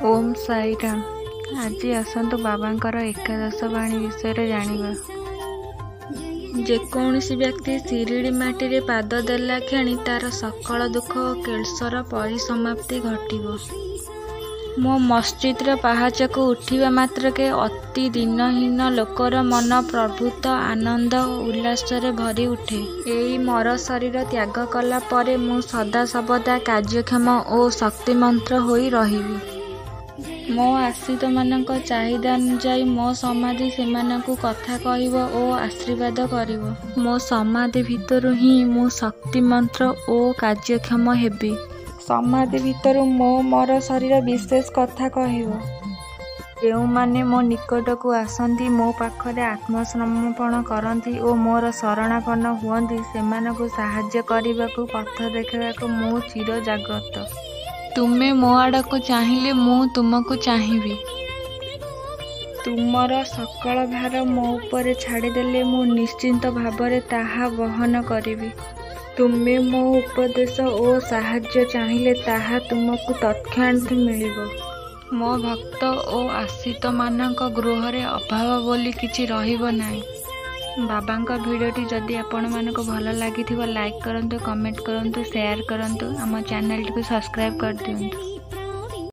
ओम साई राम। आज आसतु बाबांकर एकादश बाणी विषय जानिबा। जेकोसी व्यक्ति शिरिडी माटी रे पाद देला क्षणी तार सकल दुख और केलसर परिसमाप्ति घटिबो। मो मस्जिद पहाच को उठिबा मात्रके अति दिनहीन लोकर मन प्रभुत आनंद उल्लास रे भरी उठे। एई मर शरीर त्याग कला परे मु सदा सबदा कार्यक्षम और शक्तिमंत्र होई रहिबी। मो आश्रित मानक चाहिदा अनुजाई मो समाधि सेमानकु कथा कहिबो और आशीर्वाद करिवो। मो समाधि भितरु ही मु शक्तिमंत्र और कार्यक्षम हेबी। समाधि भितरु मो मर शरीर विशेष कथा कहिबो। जो माने मो निकट को आसंती मो पाखरे आत्मसमर्पण करती और मोर शरणापन्न हुअंती सेमानकु साहाय्य करिबाकु पथ देखाइबाकु मो चिर जाग्रत। तुमे मो आड़क चाहिए मु तुमको चाहिबी। तुमर सकल भार मो उपरे छाड़ीदेले मु निश्चिंत भावरे ताहा वहन करिबी। तुमे मो उपदेश और साहाय्य चाहिए ताहा तुमको तत्क्षणात मिलिबो। मो भक्त और आश्रित मानक गृह रे अभाव बोली किछि रहिबो नाही। बाबांका भिडियोटी जदि आपण मानक भल लागिथिबो लाइक करंतु, कमेंट करंतु, शेयर करंतु, आम चैनल को सब्सक्राइब कर दियंतु।